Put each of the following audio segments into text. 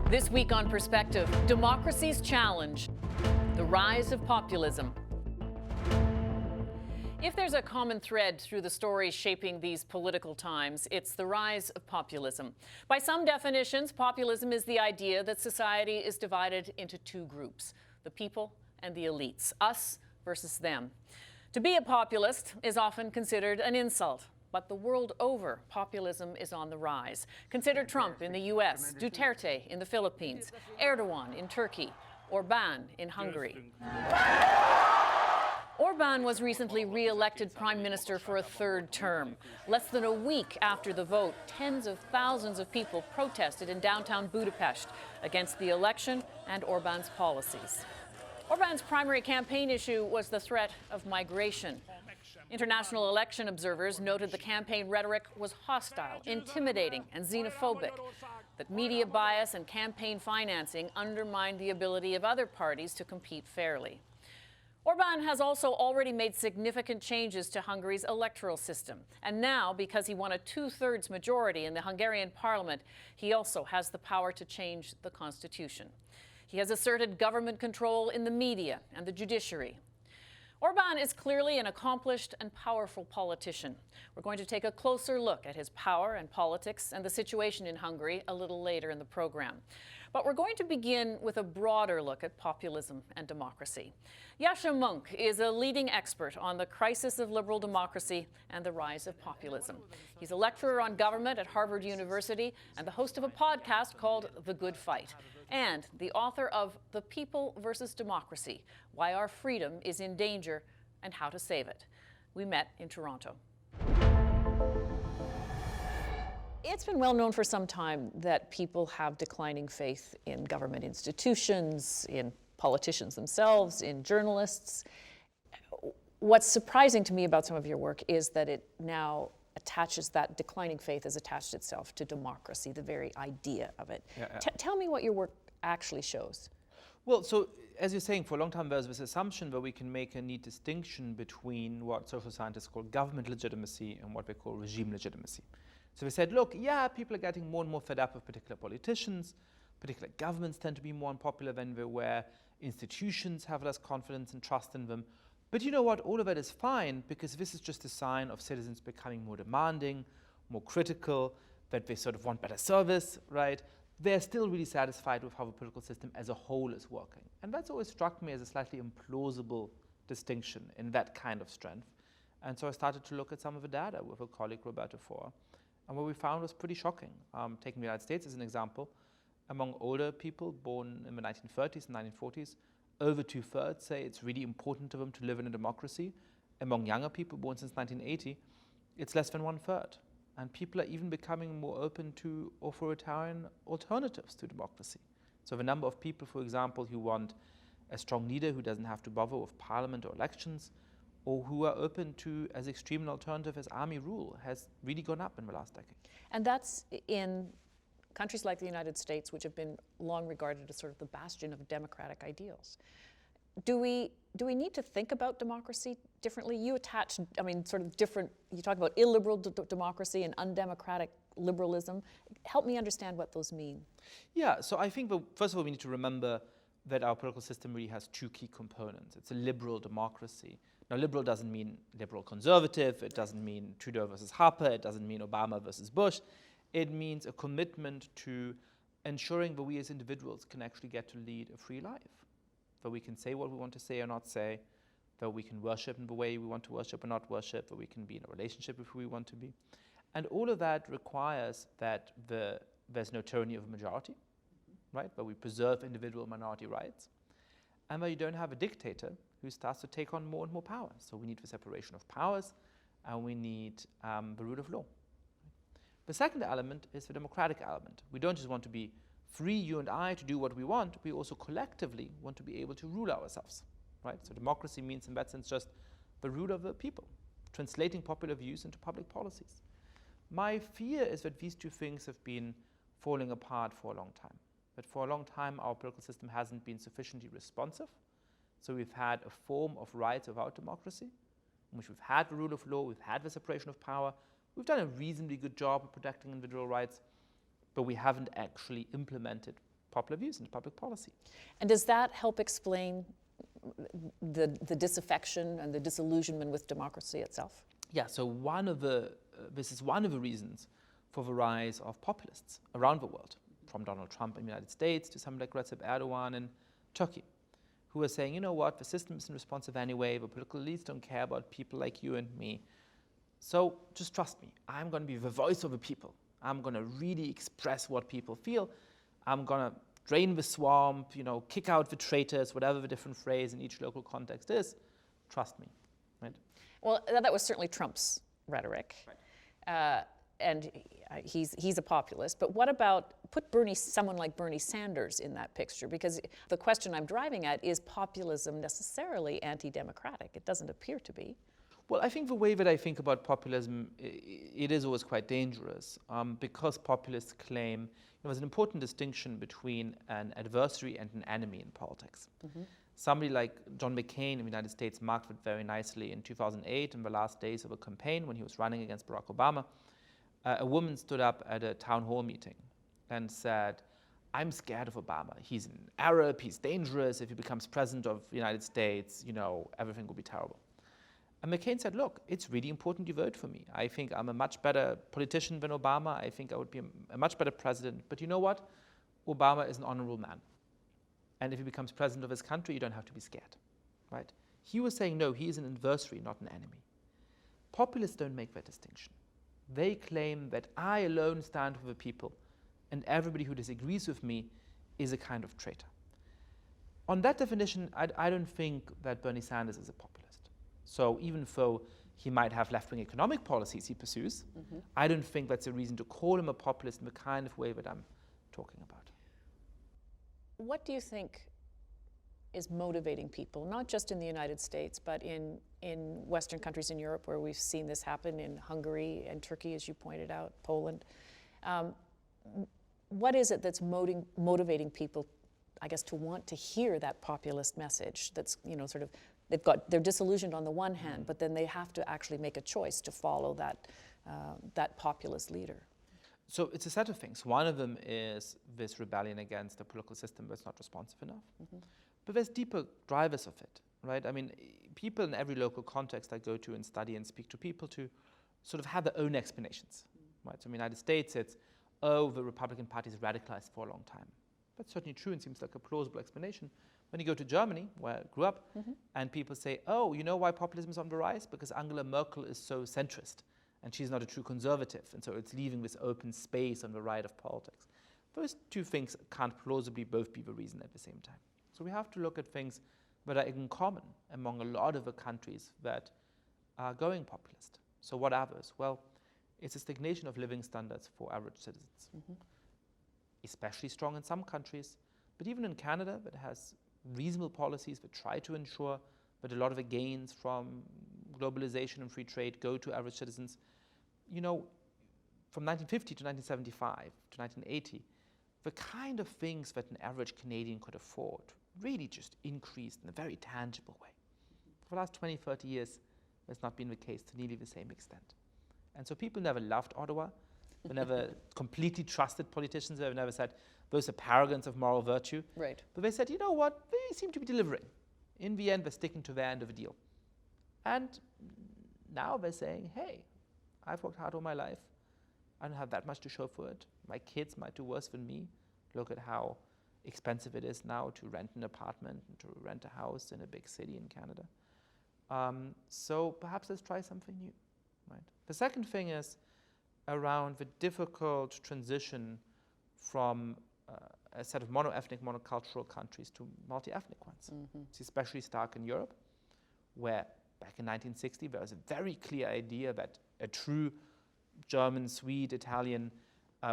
This week on Perspective, democracy's challenge, the rise of populism. If there's a common thread through the stories shaping these political times, it's the rise of populism. By some definitions, populism is the idea that society is divided into two groups, the people and the elites, us versus them. To be a populist is often considered an insult. But the world over, populism is on the rise. Consider Trump in the US, Duterte in the Philippines, Erdogan in Turkey, Orbán in Hungary. Orbán was recently re-elected prime minister for a third term. Less than a week after the vote, tens of thousands of people protested in downtown Budapest against the election and Orbán's policies. Orbán's primary campaign issue was the threat of migration. International election observers noted the campaign rhetoric was hostile, intimidating, and xenophobic, that media bias and campaign financing undermined the ability of other parties to compete fairly. Orbán has also already made significant changes to Hungary's electoral system. And now, because he won a two-thirds majority in the Hungarian parliament, he also has the power to change the constitution. He has asserted government control in the media and the judiciary. Orbán is clearly an accomplished and powerful politician. We're going to take a closer look at his power and politics and the situation in Hungary a little later in the program. But we're going to begin with a broader look at populism and democracy. Yascha Mounk is a leading expert on the crisis of liberal democracy and the rise of populism. He's a lecturer on government at Harvard University and the host of a podcast called The Good Fight, and the author of The People versus Democracy: Why Our Freedom is in Danger and How to Save It. We met in Toronto. It's been well known for some time that people have declining faith in government institutions, in politicians themselves, in journalists. What's surprising to me about some of your work is that it now attaches, that declining faith has attached itself to democracy, the very idea of it. Tell me what your work actually shows. Well, so as you're saying, for a long time there's this assumption that we can make a neat distinction between what social scientists call government legitimacy and what we call regime legitimacy. So we said, look, yeah, people are getting more and more fed up with particular politicians, particular governments tend to be more unpopular than they were, institutions have less confidence and trust in them. But you know what, all of that is fine, because this is just a sign of citizens becoming more demanding, more critical, that they sort of want better service, right? They're still really satisfied with how the political system as a whole is working. And that's always struck me as a slightly implausible distinction in that kind of strength. And so I started to look at some of the data with a colleague, Roberto Faure. And what we found was pretty shocking. Taking the United States as an example, among older people born in the 1930s and 1940s, over two-thirds say it's really important to them to live in a democracy. Among younger people born since 1980, it's less than one-third. And people are even becoming more open to authoritarian alternatives to democracy. So the number of people, for example, who want a strong leader who doesn't have to bother with parliament or elections, or who are open to as extreme an alternative as army rule, has really gone up in the last decade. And that's in countries like the United States, which have been long regarded as sort of the bastion of democratic ideals. Do we need to think about democracy differently? You attach, I mean, sort of different, you talk about illiberal democracy and undemocratic liberalism. Help me understand what those mean. Yeah, so I think, first of all, we need to remember that our political system really has two key components. It's a liberal democracy. Now, liberal doesn't mean liberal conservative. It doesn't mean Trudeau versus Harper. It doesn't mean Obama versus Bush. It means a commitment to ensuring that we as individuals can actually get to lead a free life, that we can say what we want to say or not say, that we can worship in the way we want to worship or not worship, that we can be in a relationship with who we want to be. And all of that requires that there's no tyranny of a majority, right? That we preserve individual minority rights, and that you don't have a dictator who starts to take on more and more power. So we need the separation of powers, and we need the rule of law. The second element is the democratic element. We don't just want to be free, you and I, to do what we want. We also collectively want to be able to rule ourselves, right? So democracy means, in that sense, just the rule of the people, translating popular views into public policies. My fear is that these two things have been falling apart for a long time. That for a long time, our political system hasn't been sufficiently responsive. So we've had a form of rights without democracy, in which we've had the rule of law, we've had the separation of power, we've done a reasonably good job of protecting individual rights, but we haven't actually implemented popular views into public policy. And does that help explain the disaffection and the disillusionment with democracy itself? Yeah, so this is one of the reasons for the rise of populists around the world, from Donald Trump in the United States to somebody like Recep Erdogan in Turkey, who are saying, you know what, the system isn't responsive anyway, the political elites don't care about people like you and me, so just trust me, I'm going to be the voice of the people. I'm going to really express what people feel. I'm going to drain the swamp, kick out the traitors, whatever the different phrase in each local context is. Trust me, right? Well, that was certainly Trump's rhetoric. Right. And he's a populist. But what about, put someone like Bernie Sanders in that picture? Because the question I'm driving at, is populism necessarily anti-democratic? It doesn't appear to be. Well, I think the way that I think about populism, it is always quite dangerous because populists claim there's an important distinction between an adversary and an enemy in politics. Mm-hmm. Somebody like John McCain in the United States marked it very nicely in 2008 in the last days of a campaign when he was running against Barack Obama. A woman stood up at a town hall meeting and said, I'm scared of Obama. He's an Arab, he's dangerous. If he becomes president of the United States, everything will be terrible. And McCain said, look, it's really important you vote for me. I think I'm a much better politician than Obama. I think I would be a much better president. But you know what? Obama is an honorable man. And if he becomes president of his country, you don't have to be scared, right? He was saying, no, he is an adversary, not an enemy. Populists don't make that distinction. They claim that I alone stand for the people, and everybody who disagrees with me is a kind of traitor. On that definition, I don't think that Bernie Sanders is a populist. So even though he might have left-wing economic policies he pursues, mm-hmm. I don't think that's a reason to call him a populist in the kind of way that I'm talking about. What do you think is motivating people, not just in the United States, but in Western countries in Europe where we've seen this happen, in Hungary and Turkey, as you pointed out, Poland? What is it that's motivating people, I guess, to want to hear that populist message that's, sort of, they're disillusioned on the one hand, but then they have to actually make a choice to follow that populist leader? So it's a set of things. One of them is this rebellion against a political system that's not responsive enough. Mm-hmm. But there's deeper drivers of it, right? I mean, people in every local context I go to and study and speak to people to sort of have their own explanations, right? So in the United States, it's, the Republican Party is radicalized for a long time. That's certainly true and seems like a plausible explanation. When you go to Germany, where I grew up, mm-hmm. and people say, you know why populism is on the rise? Because Angela Merkel is so centrist, and she's not a true conservative, and so it's leaving this open space on the right of politics. Those two things can't plausibly both be the reason at the same time. So we have to look at things that are in common among a lot of the countries that are going populist. So what are those? Well, it's a stagnation of living standards for average citizens, mm-hmm. especially strong in some countries, but even in Canada, that has reasonable policies that try to ensure that a lot of the gains from globalization and free trade go to average citizens. From 1950 to 1975 to 1980, the kind of things that an average Canadian could afford really just increased in a very tangible way. For the last 20, 30 years, that's not been the case to nearly the same extent. And so people never loved Ottawa. They never completely trusted politicians. They never said, those are paragons of moral virtue. Right. But they said, you know what, they seem to be delivering. In the end, they're sticking to their end of the deal. And now they're saying, hey, I've worked hard all my life. I don't have that much to show for it. My kids might do worse than me. Look at how expensive it is now to rent an apartment and to rent a house in a big city in Canada. So perhaps let's try something new. Right? The second thing is around the difficult transition from a set of mono-ethnic, monocultural countries to multi-ethnic ones. Mm-hmm. It's especially stark in Europe, where back in 1960 there was a very clear idea that a true German, Swede, Italian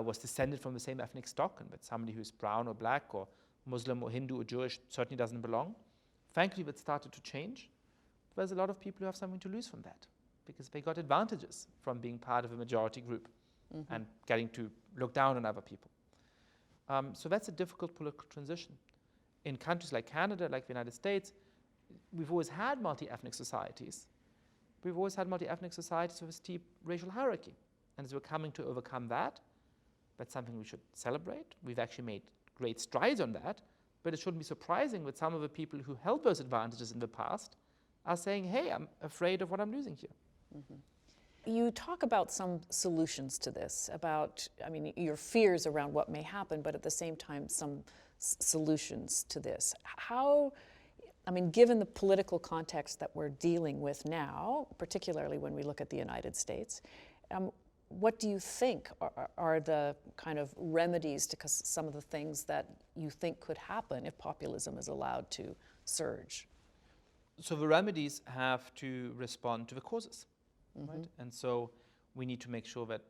was descended from the same ethnic stock, and that somebody who's brown or black or Muslim or Hindu or Jewish certainly doesn't belong. Thankfully, that started to change. There's a lot of people who have something to lose from that, because they got advantages from being part of a majority group, mm-hmm. and getting to look down on other people. So that's a difficult political transition. In countries like Canada, like the United States, we've always had multi-ethnic societies. We've always had multi-ethnic societies with a steep racial hierarchy. And as we're coming to overcome that, that's something we should celebrate. We've actually made great strides on that, but it shouldn't be surprising that some of the people who held those advantages in the past are saying, hey, I'm afraid of what I'm losing here. You talk about some solutions to this, about, I mean, your fears around what may happen, but at the same time, some solutions to this. How, I mean, given the political context that we're dealing with now, particularly when we look at the United States, what do you think are the kind of remedies to some of the things that you think could happen if populism is allowed to surge? So the remedies have to respond to the causes. Right? And so we need to make sure that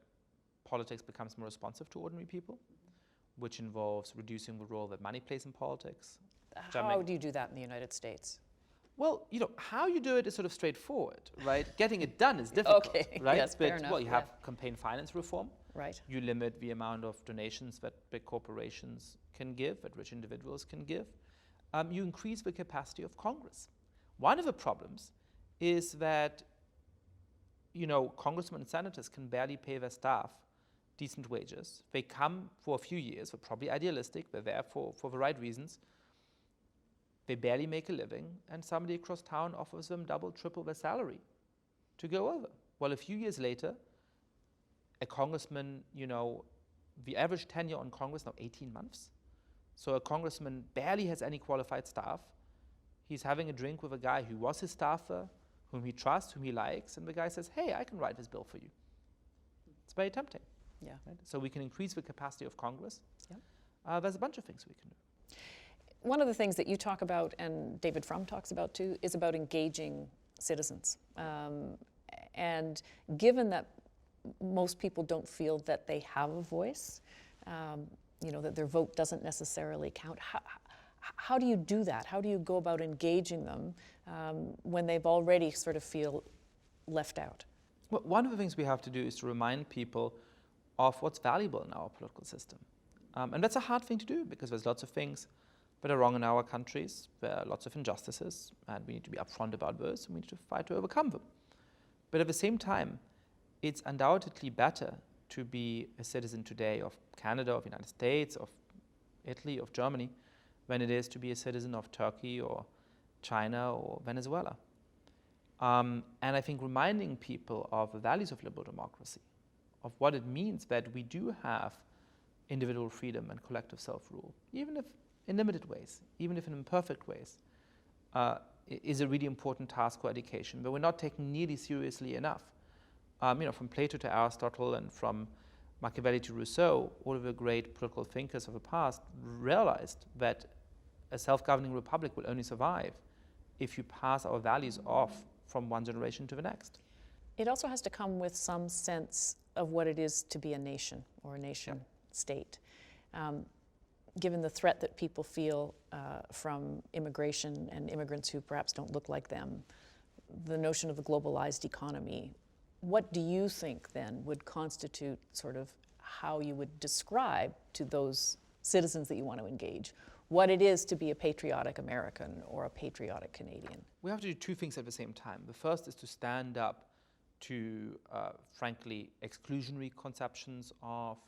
politics becomes more responsive to ordinary people, which involves reducing the role that money plays in politics. How do you do that in the United States? Well, you know, how you do it is sort of straightforward, right? Getting it done is difficult, Okay, right? yes, fair enough, Well, you have campaign finance reform. Right. You limit the amount of donations that big corporations can give, that rich individuals can give. You increase the capacity of Congress. One of the problems is that, you know, congressmen and senators can barely pay their staff decent wages. They come for a few years, they're probably idealistic, they're there for the right reasons. They barely make a living, and somebody across town offers them double, triple their salary to go over. Well, a few years later, a congressman, you know, the average tenure on Congress now 18 months. So a congressman barely has any qualified staff. He's having a drink with a guy who was his staffer, whom he trusts, whom he likes, and the guy says, hey, I can write this bill for you. It's very tempting. Yeah. Right? So we can increase the capacity of Congress. Yeah. There's a bunch of things we can do. One of the things that you talk about, and David Frum talks about too, is about engaging citizens. And given that most people don't feel that they have a voice, you know, that their vote doesn't necessarily count, how do you do that? How do you go about engaging them when they've already sort of feel left out? Well, one of the things we have to do is to remind people of what's valuable in our political system. And that's a hard thing to do because there's lots of things that are wrong in our countries. There are lots of injustices, and we need to be upfront about those, and we need to fight to overcome them. But at the same time, it's undoubtedly better to be a citizen today of Canada, of the United States, of Italy, of Germany, than it is to be a citizen of Turkey or China or Venezuela. And I think reminding people of the values of liberal democracy, of what it means that we do have individual freedom and collective self-rule, even if in limited ways, even if in imperfect ways, is a really important task for education, but we're not taken nearly seriously enough. You know, from Plato to Aristotle and from Machiavelli to Rousseau, all of the great political thinkers of the past realized that a self-governing republic will only survive if you pass our values off from one generation to the next. It also has to come with some sense of what it is to be a nation or a nation state. Given the threat that people feel from immigration and immigrants who perhaps don't look like them, the notion of the globalized economy, what do you think then would constitute sort of how you would describe to those citizens that you want to engage what it is to be a patriotic American or a patriotic Canadian? We have to do two things at the same time. The first is to stand up to, frankly, exclusionary conceptions of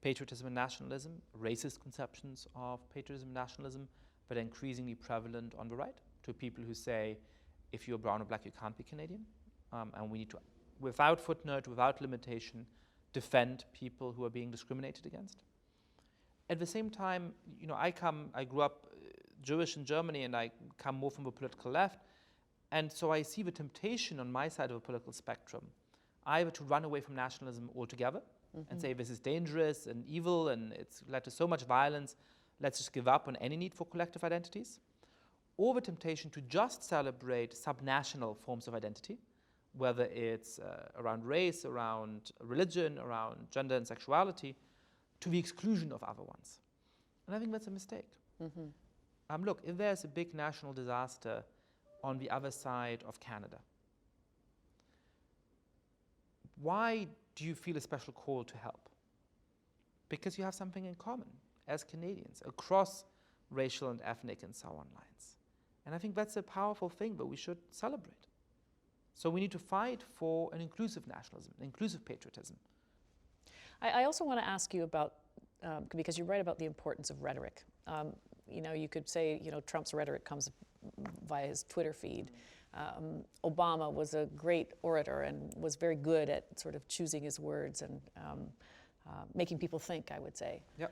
patriotism and nationalism, racist conceptions of patriotism and nationalism that are increasingly prevalent on the right, to people who say, if you're brown or black, you can't be Canadian. And we need to, without footnote, without limitation, defend people who are being discriminated against. At the same time, you know, I grew up Jewish in Germany, and I come more from the political left, and so I see the temptation on my side of the political spectrum either to run away from nationalism altogether, and say this is dangerous and evil and it's led to so much violence, let's just give up on any need for collective identities, or the temptation to just celebrate subnational forms of identity, whether it's around race, around religion, around gender and sexuality, to the exclusion of other ones. And I think that's a mistake. Look, if there's a big national disaster on the other side of Canada, why do you feel a special call to help? Because you have something in common as Canadians across racial and ethnic and so on lines. And I think that's a powerful thing that we should celebrate. So we need to fight for an inclusive nationalism, an inclusive patriotism. I also want to ask you about because you write about the importance of rhetoric. You could say, Trump's rhetoric comes via his Twitter feed. Obama was a great orator and was very good at sort of choosing his words and making people think, I would say. Yep.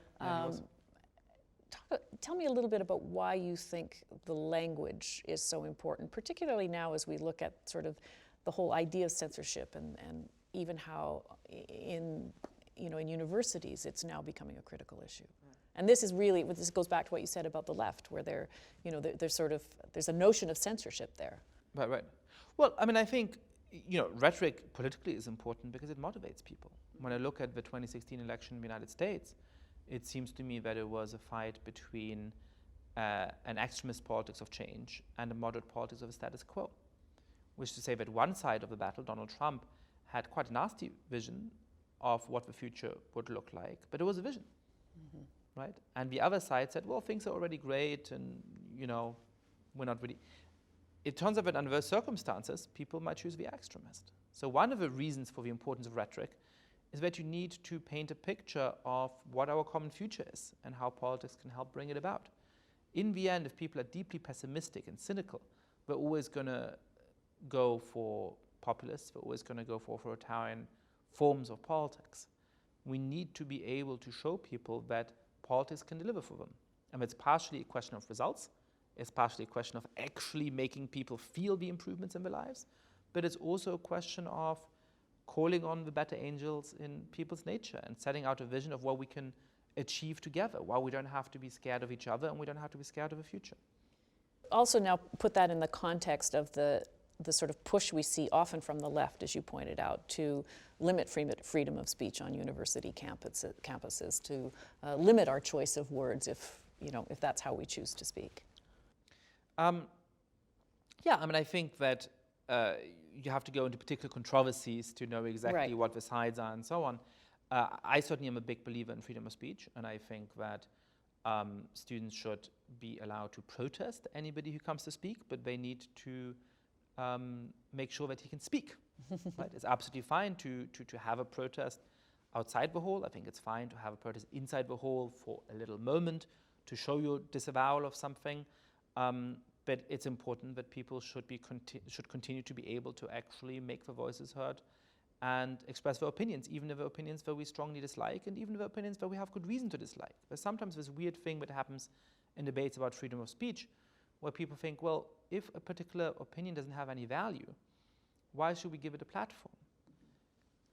Tell me a little bit about why you think the language is so important, particularly now as we look at sort of the whole idea of censorship and even how in universities it's now becoming a critical issue. And this goes back to what you said about the left, where there's a notion of censorship there. Right. Well, I mean, I think, rhetoric politically is important because it motivates people. When I look at the 2016 election in the United States, it seems to me that it was a fight between an extremist politics of change and a moderate politics of the status quo, which is to say that one side of the battle, Donald Trump, had quite a nasty vision of what the future would look like, but it was a vision, right? And the other side said, well, things are already great and, we're not really. It turns out that under those circumstances, people might choose the extremist. So one of the reasons for the importance of rhetoric is that you need to paint a picture of what our common future is and how politics can help bring it about. In the end, if people are deeply pessimistic and cynical, they're always going to go for populists, they're always going to go for authoritarian forms of politics. We need to be able to show people that politics can deliver for them. And it's partially a question of results, it's partially a question of actually making people feel the improvements in their lives, but it's also a question of calling on the better angels in people's nature and setting out a vision of what we can achieve together, while we don't have to be scared of each other and we don't have to be scared of the future. Also now put that in the context of the sort of push we see often from the left, as you pointed out, to limit freedom of speech on university campuses, to limit our choice of words if that's how we choose to speak. I think that you have to go into particular controversies to know exactly what the sides are and so on. I certainly am a big believer in freedom of speech, and I think that students should be allowed to protest anybody who comes to speak, but they need to make sure that he can speak. Right? It's absolutely fine to have a protest outside the hall. I think it's fine to have a protest inside the hall for a little moment to show your disavowal of something. But it's important that people should continue to be able to actually make their voices heard and express their opinions, even if they're opinions that we strongly dislike and even if they're opinions that we have good reason to dislike. There's sometimes this weird thing that happens in debates about freedom of speech where people think, well, if a particular opinion doesn't have any value, why should we give it a platform?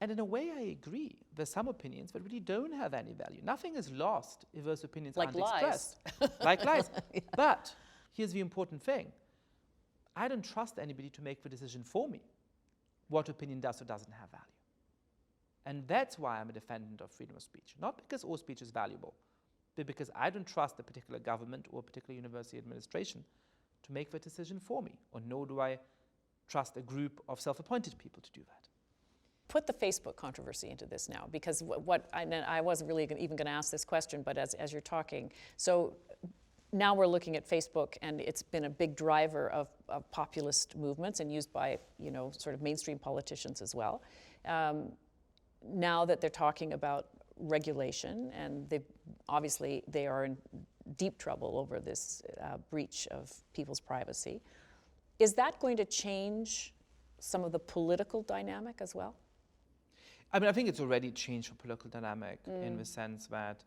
And in a way, I agree. There's some opinions that really don't have any value. Nothing is lost if those opinions aren't expressed. Like lies. Yeah. But here's the important thing. I don't trust anybody to make the decision for me what opinion does or doesn't have value. And that's why I'm a defendant of freedom of speech. Not because all speech is valuable, but because I don't trust a particular government or a particular university administration to make that decision for me, or nor do I trust a group of self-appointed people to do that. Put the Facebook controversy into this now, because I wasn't really even going to ask this question, but as you're talking, so now we're looking at Facebook, and it's been a big driver of populist movements and used by, sort of mainstream politicians as well. Now that they're talking about regulation, and they are in deep trouble over this breach of people's privacy, is that going to change some of the political dynamic as well? I think it's already changed the political dynamic in the sense that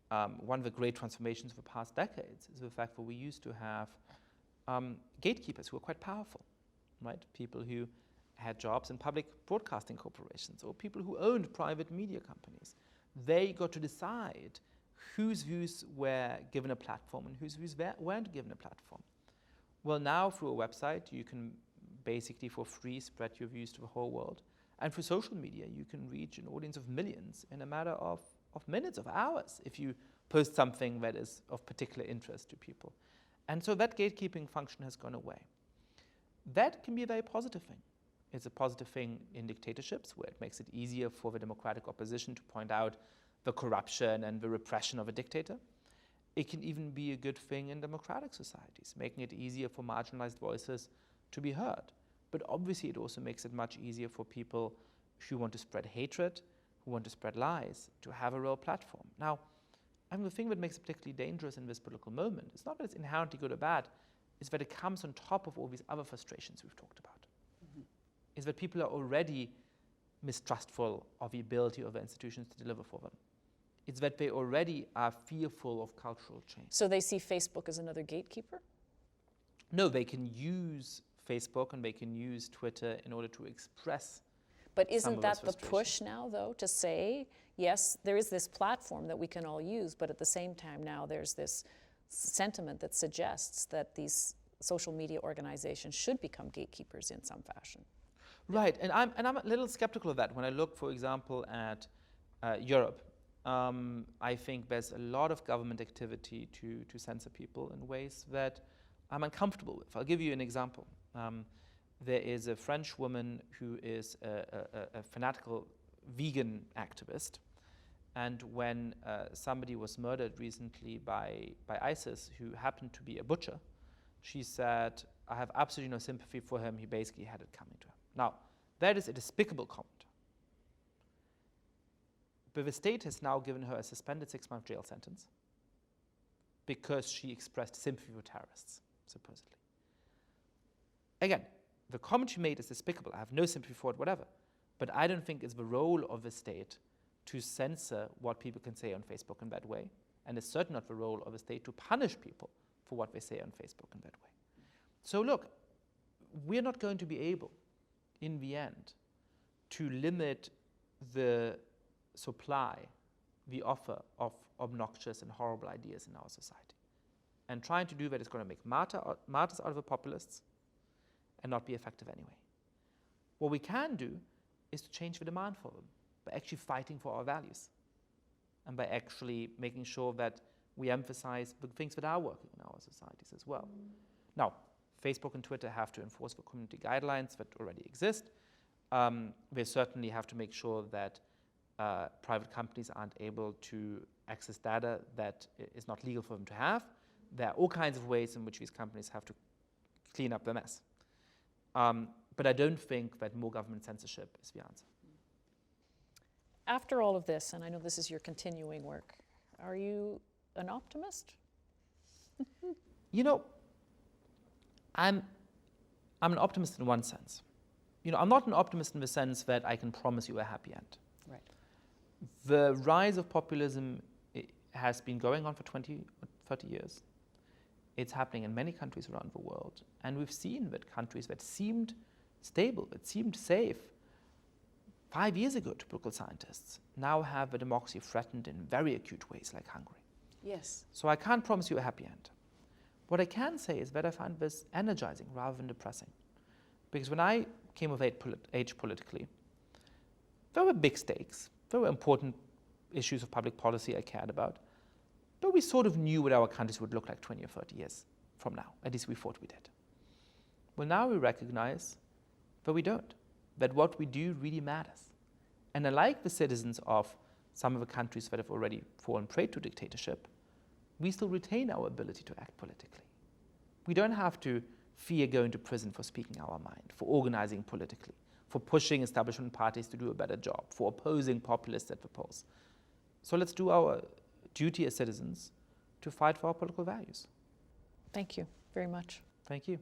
one of the great transformations of the past decades is the fact that we used to have gatekeepers who were quite powerful, right? People who had jobs in public broadcasting corporations or people who owned private media companies. They got to decide whose views were given a platform and whose views weren't given a platform. Well, now through a website, you can basically for free spread your views to the whole world. And through social media, you can reach an audience of millions in a matter of minutes, of hours, if you post something that is of particular interest to people. And so that gatekeeping function has gone away. That can be a very positive thing. It's a positive thing in dictatorships, where it makes it easier for the democratic opposition to point out the corruption and the repression of a dictator. It can even be a good thing in democratic societies, making it easier for marginalized voices to be heard. But obviously it also makes it much easier for people who want to spread hatred, who want to spread lies, to have a real platform. Now, I mean, the thing that makes it particularly dangerous in this political moment is not that it's inherently good or bad, it's that it comes on top of all these other frustrations we've talked about. Is that people are already mistrustful of the ability of the institutions to deliver for them. It's that they already are fearful of cultural change. So they see Facebook as another gatekeeper? No, they can use Facebook and they can use Twitter in order to express. But isn't that the push now, though, to say, yes, there is this platform that we can all use, but at the same time now there's this sentiment that suggests that these social media organizations should become gatekeepers in some fashion. Right, and I'm a little skeptical of that. When I look, for example, at Europe, I think there's a lot of government activity to censor people in ways that I'm uncomfortable with. I'll give you an example. There is a French woman who is a fanatical vegan activist, and when somebody was murdered recently by ISIS, who happened to be a butcher, she said, I have absolutely no sympathy for him, he basically had it coming to him. Now, that is a despicable comment. But the state has now given her a suspended 6-month jail sentence because she expressed sympathy for terrorists, supposedly. Again, the comment she made is despicable. I have no sympathy for it, whatever. But I don't think it's the role of the state to censor what people can say on Facebook in that way. And it's certainly not the role of the state to punish people for what they say on Facebook in that way. So look, we're not going to be able, in the end, to limit the supply, the offer of obnoxious and horrible ideas in our society. And trying to do that is going to make martyrs out of the populists and not be effective anyway. What we can do is to change the demand for them by actually fighting for our values and by actually making sure that we emphasize the things that are working in our societies as well. Now, Facebook and Twitter have to enforce the community guidelines that already exist. They certainly have to make sure that private companies aren't able to access data that is not legal for them to have. There are all kinds of ways in which these companies have to clean up their mess. But I don't think that more government censorship is the answer. After all of this, and I know this is your continuing work, are you an optimist? You know, I'm an optimist in one sense. You know, I'm not an optimist in the sense that I can promise you a happy end. Right. The rise of populism has been going on for 20 or 30 years. It's happening in many countries around the world. And we've seen that countries that seemed stable, that seemed safe 5 years ago to political scientists, now have a democracy threatened in very acute ways, like Hungary. Yes. So I can't promise you a happy end. What I can say is that I find this energizing rather than depressing. Because when I came of age politically, there were big stakes. There were important issues of public policy I cared about. But we sort of knew what our countries would look like 20 or 30 years from now. At least we thought we did. Well, now we recognize that we don't. That what we do really matters. And unlike the citizens of some of the countries that have already fallen prey to dictatorship, we still retain our ability to act politically. We don't have to fear going to prison for speaking our mind, for organizing politically, for pushing establishment parties to do a better job, for opposing populists at the polls. So let's do our duty as citizens to fight for our political values. Thank you very much. Thank you.